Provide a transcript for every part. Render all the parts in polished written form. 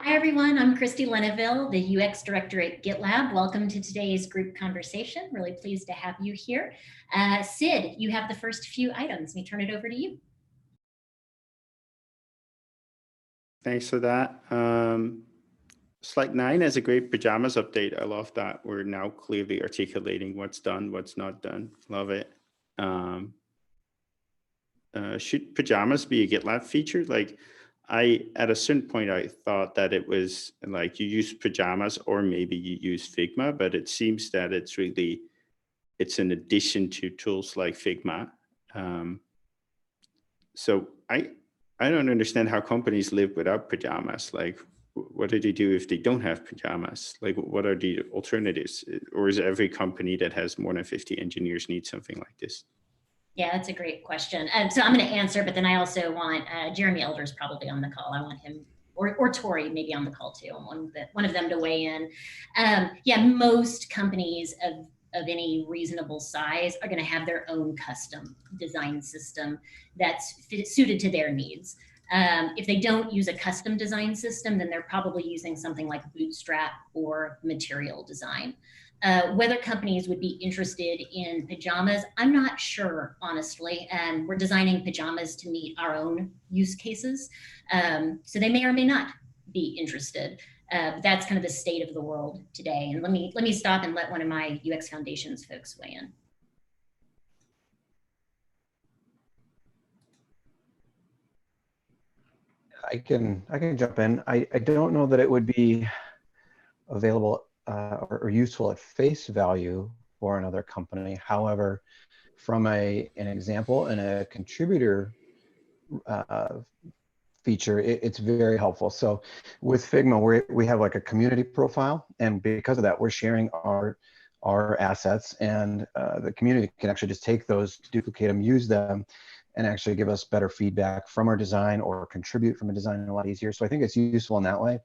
Hi, everyone. I'm Christy Leneville, the UX Director at GitLab. Welcome to today's group conversation. Really pleased to have you here. Sid, you have the first few items. Let me turn it over to you. Thanks for that. Slide 9 has a great pajamas update. I love that. We're now clearly articulating what's done, what's not done. Love it. Should pajamas be a GitLab feature? At a certain point, I thought that it was like you use pajamas or maybe you use Figma, but it seems that it's an addition to tools like Figma. So I don't understand how companies live without pajamas. Like, what do they do if they don't have pajamas? Like, what are the alternatives? Or is every company that has more than 50 engineers need something like this? Yeah, that's a great question. So I'm going to answer, but then I also want Jeremy Elder's probably on the call. I want him or Tori maybe on the call too. I want one of them to weigh in. Yeah, most companies of any reasonable size are going to have their own custom design system that's suited to their needs. If they don't use a custom design system, then they're probably using something like Bootstrap or Material Design. Whether companies would be interested in pajamas, I'm not sure, honestly. We're designing pajamas to meet our own use cases. So they may or may not be interested. That's kind of the state of the world today. And let me stop and let one of my UX Foundations folks weigh in. I can jump in. I don't know that it would be available or useful at face value for another company. However, from an example and a contributor feature, it's very helpful. So with Figma, we have like a community profile, and because of that, we're sharing our assets, and the community can actually just take those, duplicate them, use them, and actually give us better feedback from our design or contribute from a design a lot easier. So I think it's useful in that way.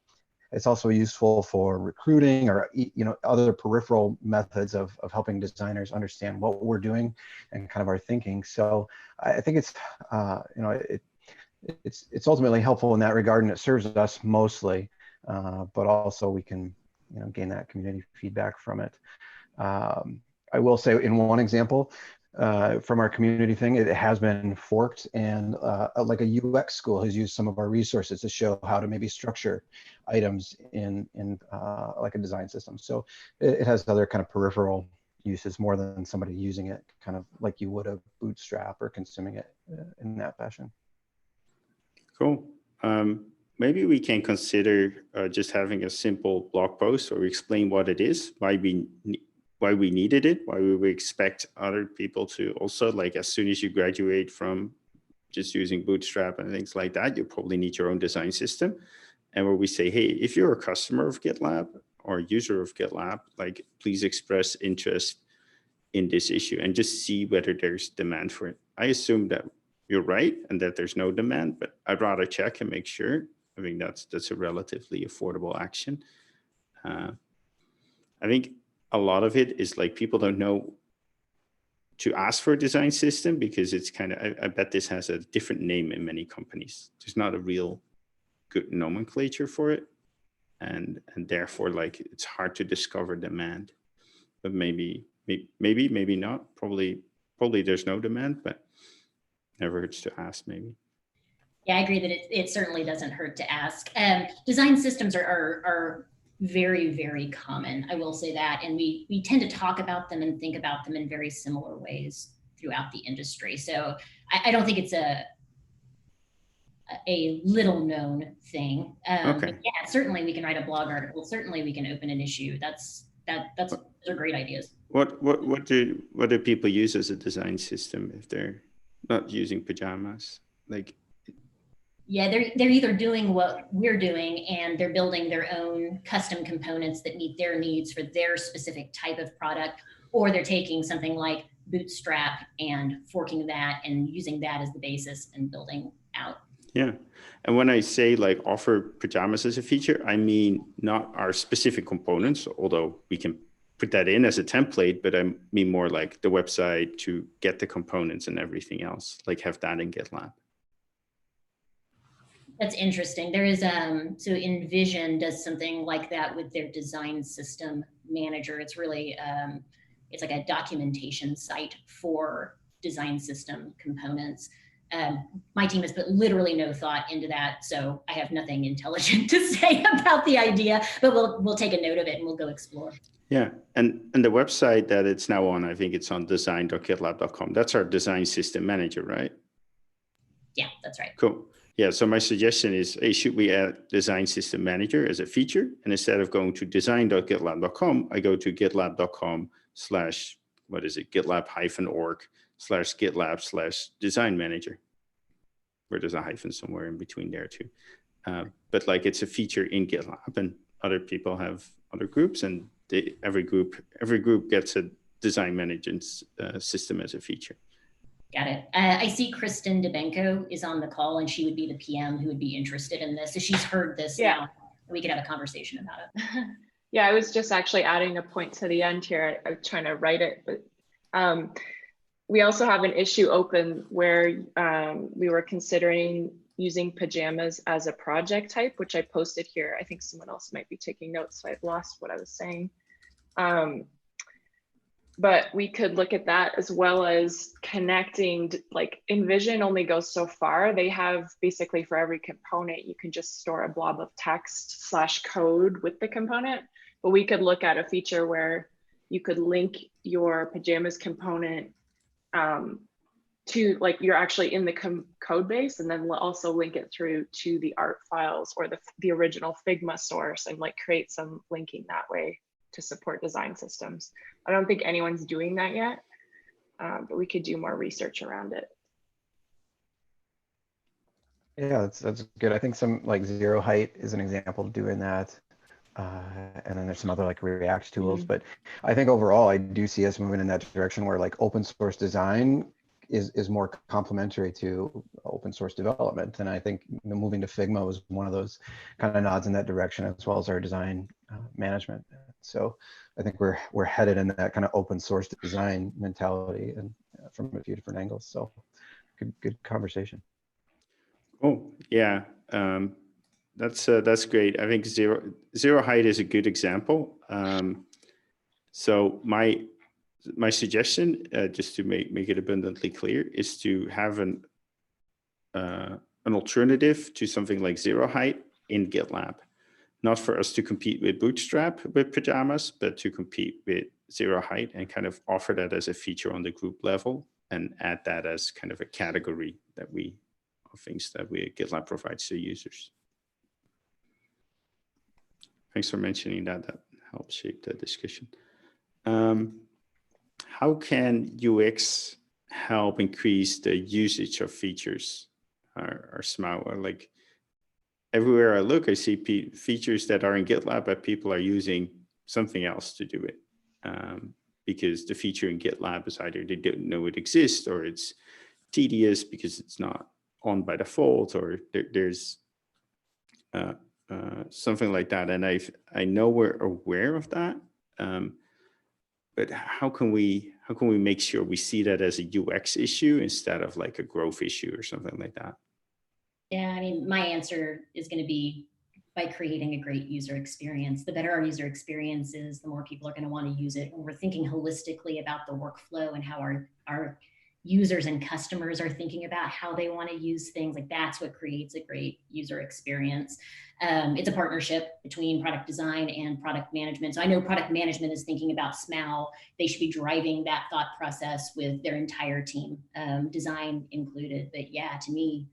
It's also useful for recruiting or other peripheral methods of helping designers understand what we're doing and kind of our thinking. So I think it's it's ultimately helpful in that regard, and it serves us mostly, but also we can gain that community feedback from it. I will say in one example, from our community thing, it has been forked, and like a UX school has used some of our resources to show how to maybe structure items in like a design system. So it has other kind of peripheral uses more than somebody using it kind of like you would a Bootstrap or consuming it in that fashion. Cool. Maybe we can consider just having a simple blog post or explain what it is, why we needed it, why we would expect other people to also, like, as soon as you graduate from just using Bootstrap and things like that, you probably need your own design system. And where we say, hey, if you're a customer of GitLab or a user of GitLab, like, please express interest in this issue and just see whether there's demand for it. I assume that you're right and that there's no demand, but I'd rather check and make sure. I think that's a relatively affordable action. I think a lot of it is like people don't know to ask for a design system because it's kind of, I bet this has a different name in many companies. There's not a real good nomenclature for it. And therefore, like, it's hard to discover demand. But maybe not. Probably there's no demand, but never hurts to ask, maybe. Yeah, I agree that it certainly doesn't hurt to ask. Design systems are very, very common. I will say that. And we tend to talk about them and think about them in very similar ways throughout the industry. So I don't think it's a little known thing. Okay. But yeah, certainly we can write a blog article. Certainly we can open an issue. Those are great ideas. What do people use as a design system if they're not using pajamas? Like, yeah, they're either doing what we're doing and they're building their own custom components that meet their needs for their specific type of product, or they're taking something like Bootstrap and forking that and using that as the basis and building out. Yeah. And when I say like offer pajamas as a feature, I mean not our specific components, although we can put that in as a template, but I mean more like the website to get the components and everything else, like have that in GitLab. That's interesting. There is, so Envision does something like that with their design system manager. It's really, it's like a documentation site for design system components. My team has put literally no thought into that, so I have nothing intelligent to say about the idea, but we'll take a note of it and we'll go explore. Yeah, and the website that it's now on, I think it's on design.gitlab.com. That's our design system manager, right? Yeah, that's right. Cool. Yeah, so my suggestion is, hey, should we add design system manager as a feature? And instead of going to design.gitlab.com, I go to gitlab.com/ what is it, gitlab-org/gitlab/design manager, where there's a hyphen somewhere in between there too. But like it's a feature in GitLab, and other people have other groups, and every group gets a design management system as a feature. Got it. I see Kristen DeBenko is on the call, and she would be the PM who would be interested in this. So she's heard this now. We could have a conversation about it. Yeah, I was just actually adding a point to the end here. I'm trying to write it, but we also have an issue open where we were considering using pajamas as a project type, which I posted here. I think someone else might be taking notes, so I've lost what I was saying. But we could look at that as well as connecting, like Envision only goes so far. They have basically for every component, you can just store a blob of text / code with the component. But we could look at a feature where you could link your pajamas component to, like, you're actually in the code base, and then also link it through to the art files or the original Figma source, and like create some linking that way to support design systems. I don't think anyone's doing that yet, but we could do more research around it. Yeah, that's good. I think some like Zero Height is an example of doing that. And then there's some other like React tools, but I think overall I do see us moving in that direction where like open source design is more complementary to open source development. And I think moving to Figma was one of those kind of nods in that direction, as well as our design management. So I think we're headed in that kind of open source design mentality, and from a few different angles. So good conversation. Oh yeah, that's great. I think Zero Height is a good example. So my suggestion, just to make it abundantly clear, is to have an alternative to something like Zero Height in GitLab. Not for us to compete with Bootstrap with pajamas, but to compete with Zero Height and kind of offer that as a feature on the group level and add that as kind of a category of things that GitLab provides to users. Thanks for mentioning that. That helps shape the discussion. How can UX help increase the usage of features or SMAO? Or like everywhere I look, I see features that are in GitLab, but people are using something else to do it. Because the feature in GitLab is either they don't know it exists, or it's tedious because it's not on by default, or there's something like that. And I know we're aware of that, but how can we make sure we see that as a UX issue instead of like a growth issue or something like that? Yeah, I mean, my answer is going to be by creating a great user experience. The better our user experience is, the more people are going to want to use it. When we're thinking holistically about the workflow and how our users and customers are thinking about how they want to use things, like that's what creates a great user experience. It's a partnership between product design and product management. So I know product management is thinking about SMAO. They should be driving that thought process with their entire team, design included. But yeah, to me,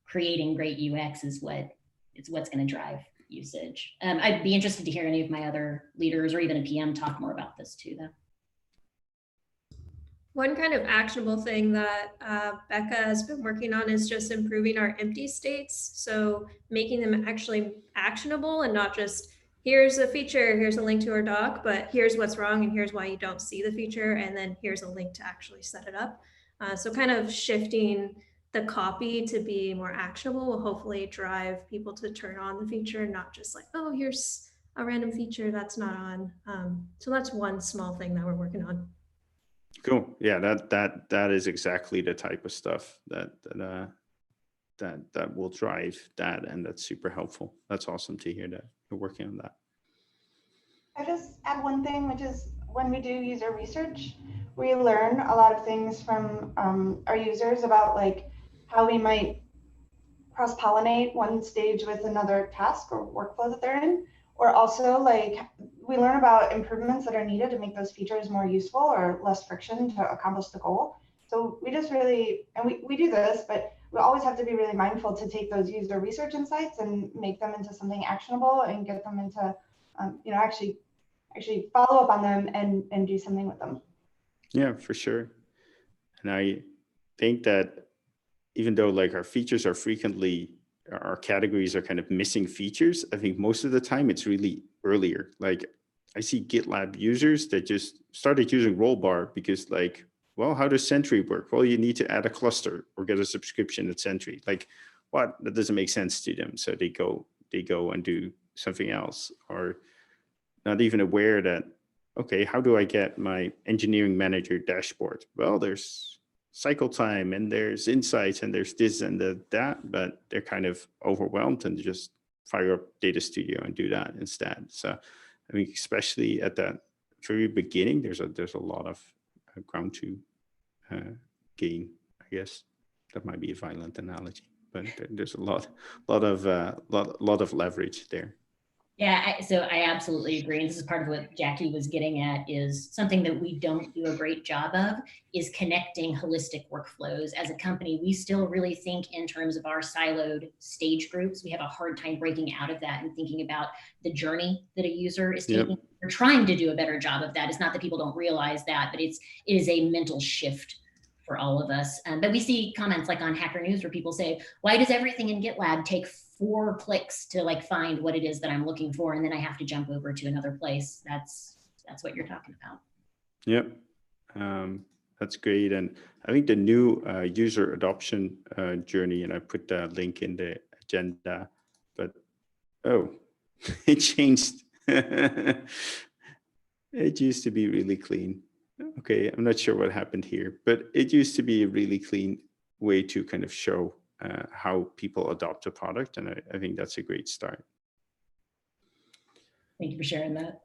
creating great UX is what's going to drive usage. I'd be interested to hear any of my other leaders or even a PM talk more about this too, though. One kind of actionable thing that Becca has been working on is just improving our empty states. So making them actually actionable and not just, here's a feature, here's a link to our doc, but here's what's wrong and here's why you don't see the feature. And then here's a link to actually set it up. So kind of shifting the copy to be more actionable will hopefully drive people to turn on the feature, not just like, oh, here's a random feature that's not on. So that's one small thing that we're working on. Cool. Yeah, that is exactly the type of stuff that that will drive that, and that's super helpful. That's awesome to hear that you're working on that. I just add one thing, which is when we do user research, we learn a lot of things from our users about like how we might cross-pollinate one stage with another task or workflow that they're in, or also like we learn about improvements that are needed to make those features more useful or less friction to accomplish the goal. So we just really, and we do this, but we always have to be really mindful to take those user research insights and make them into something actionable and get them into, you know, actually follow up on them and do something with them. Yeah, for sure. And I think that even though like our features are frequently, our categories are kind of missing features, I think most of the time it's really earlier. Like I see GitLab users that just started using Rollbar because like, well, how does Sentry work? Well, you need to add a cluster or get a subscription at Sentry. Like what? That doesn't make sense to them. So they go and do something else, or not even aware that, okay, how do I get my engineering manager dashboard? Well, there's cycle time and there's insights and there's this and that, but they're kind of overwhelmed and just fire up Data Studio and do that instead. So I mean, especially at that very beginning, there's a lot of ground to gain, I guess. That might be a violent analogy, but there's a lot of leverage there. Yeah, so I absolutely agree. And this is part of what Jackie was getting at, is something that we don't do a great job of is connecting holistic workflows. As a company, we still really think in terms of our siloed stage groups. We have a hard time breaking out of that and thinking about the journey that a user is taking. Yep. We're trying to do a better job of that. It's not that people don't realize that, but it is a mental shift for all of us. But we see comments like on Hacker News where people say, why does everything in GitLab take 4 clicks to like find what it is that I'm looking for, and then I have to jump over to another place? That's what you're talking about. Yep, that's great. And I think the new user adoption journey, and I put the link in the agenda, but oh, it changed. It used to be really clean. Okay, I'm not sure what happened here, but it used to be a really clean way to kind of show how people adopt a product. And I think that's a great start. Thank you for sharing that.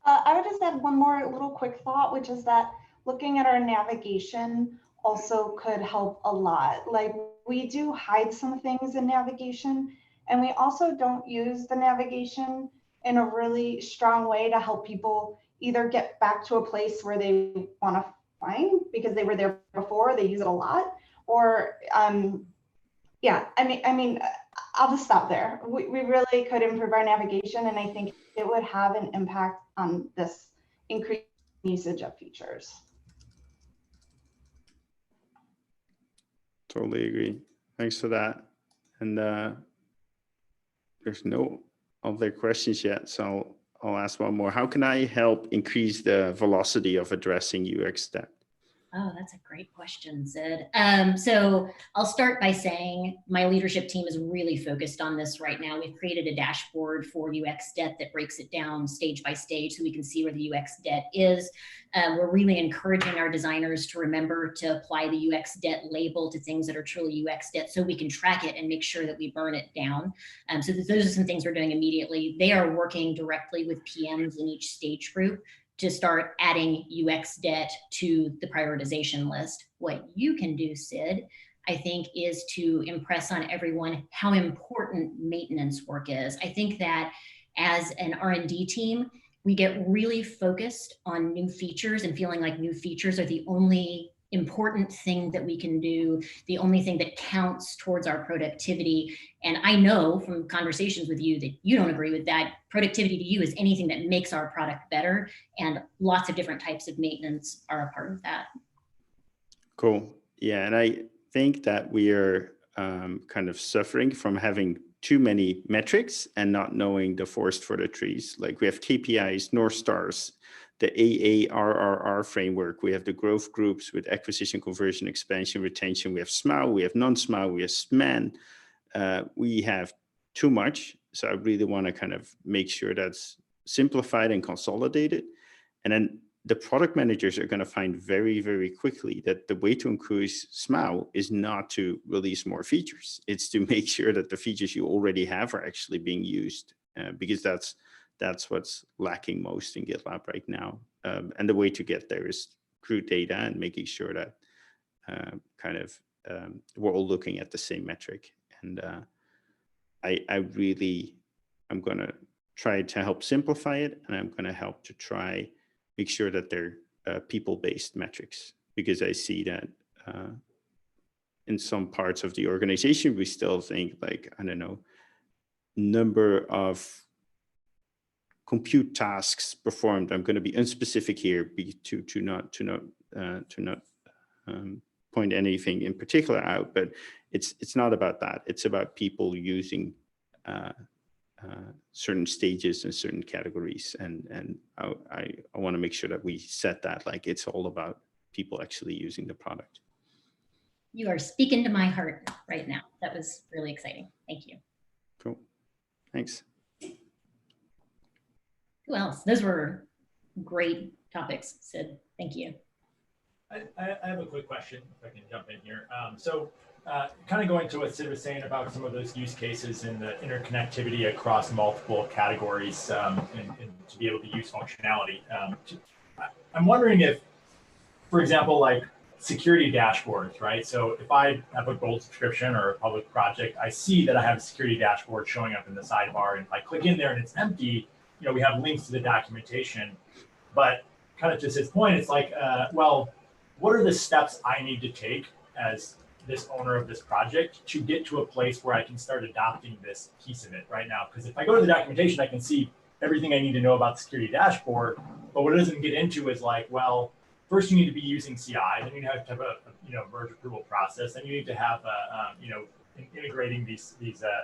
I would just add one more little quick thought, which is that looking at our navigation also could help a lot. Like we do hide some things in navigation, and we also don't use the navigation in a really strong way to help people either get back to a place where they want to find because they were there before, they use it a lot, or yeah, I mean, I'll just stop there. We really could improve our navigation, and I think it would have an impact on this increased usage of features. Totally agree. Thanks for that. And there's no other questions yet, so I'll ask one more. How can I help increase the velocity of addressing UX debt? Oh, that's a great question, Sid. So I'll start by saying my leadership team is really focused on this right now. We've created a dashboard for UX debt that breaks it down stage by stage so we can see where the UX debt is. We're really encouraging our designers to remember to apply the UX debt label to things that are truly UX debt so we can track it and make sure that we burn it down. So those are some things we're doing immediately. They are working directly with PMs in each stage group to start adding UX debt to the prioritization list. What you can do, Sid, I think, is to impress on everyone how important maintenance work is. I think that as an R&D team, we get really focused on new features and feeling like new features are the only important thing that we can do, the only thing that counts towards our productivity. And I know from conversations with you that you don't agree with that. Productivity to you is anything that makes our product better, and lots of different types of maintenance are a part of that. Cool. Yeah, and I think that we are kind of suffering from having too many metrics and not knowing the forest for the trees. Like we have KPIs, North Stars, the AARRR framework, we have the growth groups with acquisition, conversion, expansion, retention, we have SMAU, we have non-SMAU, we have SMAN. We have too much. So I really want to kind of make sure that's simplified and consolidated. And then the product managers are going to find very, very quickly that the way to increase SMAU is not to release more features. It's to make sure that the features you already have are actually being used, because that's what's lacking most in GitLab right now. And the way to get there is through data and making sure that we're all looking at the same metric. And I'm going to try to help simplify it, and I'm going to help to try make sure that they're people-based metrics, because I see that in some parts of the organization, we still think like, I don't know, number of compute tasks performed. I'm going to be unspecific here to not point anything in particular out, but it's not about that. It's about people using certain stages and certain categories, and I want to make sure that we set that like it's all about people actually using the product. You are speaking to my heart right now. That was really exciting. Thank you. Cool. Thanks. Who else? Those were great topics, Sid. Thank you. I have a quick question, if I can jump in here. Kind of going to what Sid was saying about some of those use cases and the interconnectivity across multiple categories, and to be able to use functionality. I'm wondering if, for example, like security dashboards, right? So if I have a gold subscription or a public project, I see that I have a security dashboard showing up in the sidebar, and if I click in there and it's empty, you know, we have links to the documentation. But kind of to Sid's point, it's like, well, what are the steps I need to take as this owner of this project to get to a place where I can start adopting this piece of it right now? Because if I go to the documentation, I can see everything I need to know about the security dashboard. But what it doesn't get into is like, well, first you need to be using CI, then you have to have a merge approval process, then you need to have integrating these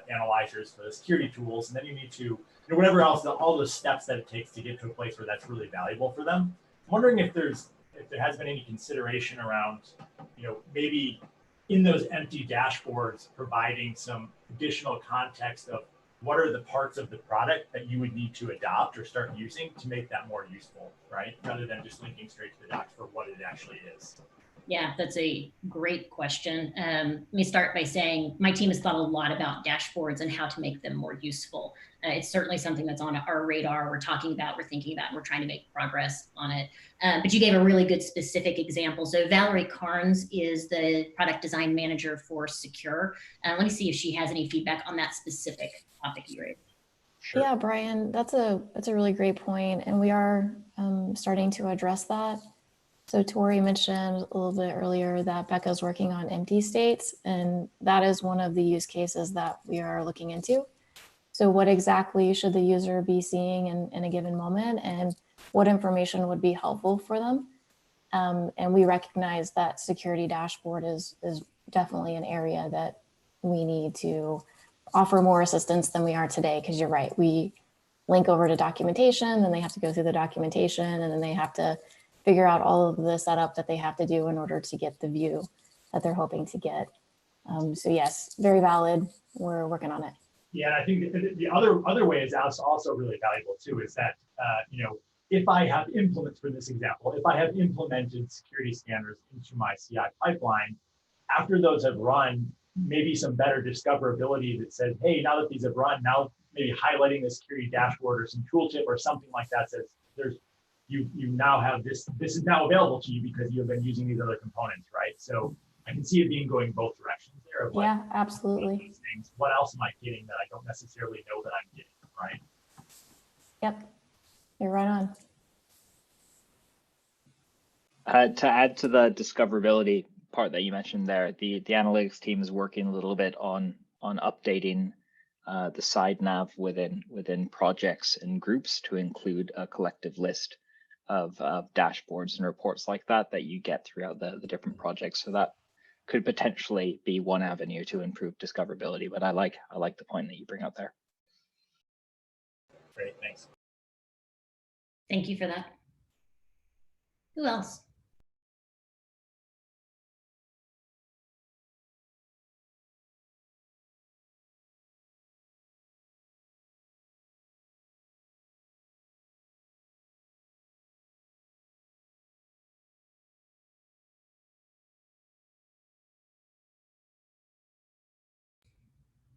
analyzers for the security tools, and then you need to whatever else, all those steps that it takes to get to a place where that's really valuable for them. I'm wondering if there has been any consideration around, maybe in those empty dashboards, providing some additional context of what are the parts of the product that you would need to adopt or start using to make that more useful, right? Rather than just linking straight to the docs for what it actually is. Yeah, that's a great question. Let me start by saying my team has thought a lot about dashboards and how to make them more useful. It's certainly something that's on our radar. We're talking about, we're thinking about, and we're trying to make progress on it. But you gave a really good specific example. So Valerie Carnes is the product design manager for Secure. Let me see if she has any feedback on that specific topic you raised. Sure. Yeah, Brian, that's a really great point, and we are starting to address that. So Tori mentioned a little bit earlier that Becca's working on empty states, and that is one of the use cases that we are looking into. So what exactly should the user be seeing in a given moment, and what information would be helpful for them? And we recognize that security dashboard is definitely an area that we need to offer more assistance than we are today, because you're right, we link over to documentation, then they have to go through the documentation, and then they have to figure out all of the setup that they have to do in order to get the view that they're hoping to get. So yes, very valid. We're working on it. Yeah, I think the other way is also really valuable too, is that, if I have implemented, for this example, if I have implemented security scanners into my CI pipeline, after those have run, maybe some better discoverability that says, hey, now that these have run, now maybe highlighting the security dashboard or some tooltip or something like that says you now have this is now available to you because you have been using these other components, right? So I can see it being going both directions there. Of like, yeah, absolutely. Things, what else am I getting that I don't necessarily know that I'm getting, right? Yep, you're right on. To add to the discoverability part that you mentioned there, the analytics team is working a little bit on updating the side nav within projects and groups to include a collective list of dashboards and reports like that you get throughout the different projects. So that could potentially be one avenue to improve discoverability. But I like the point that you bring up there. Great, thanks. Thank you for that. Who else?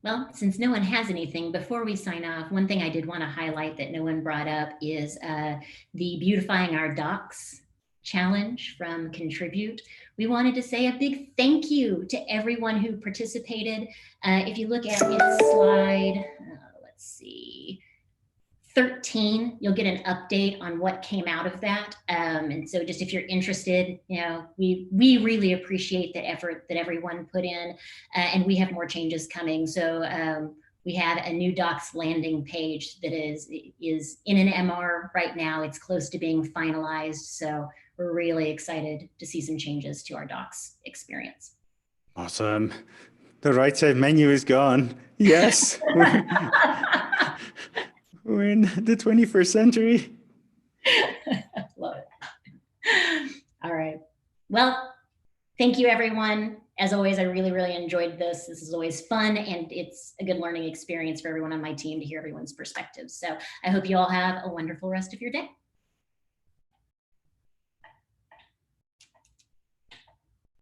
Well, since no one has anything, before we sign off, one thing I did want to highlight that no one brought up is the Beautifying Our Docs challenge from Contribute. We wanted to say a big thank you to everyone who participated. If you look at its slide, let's see, 13, you'll get an update on what came out of that. And so just if you're interested, you know, we really appreciate the effort that everyone put in, and we have more changes coming. So we have a new docs landing page that is in an MR right now. It's close to being finalized. So we're really excited to see some changes to our docs experience. Awesome. The right side menu is gone. Yes. We're in the 21st century. Love it. All right. Well, thank you, everyone. As always, I really enjoyed this. This is always fun, and it's a good learning experience for everyone on my team to hear everyone's perspectives. So I hope you all have a wonderful rest of your day.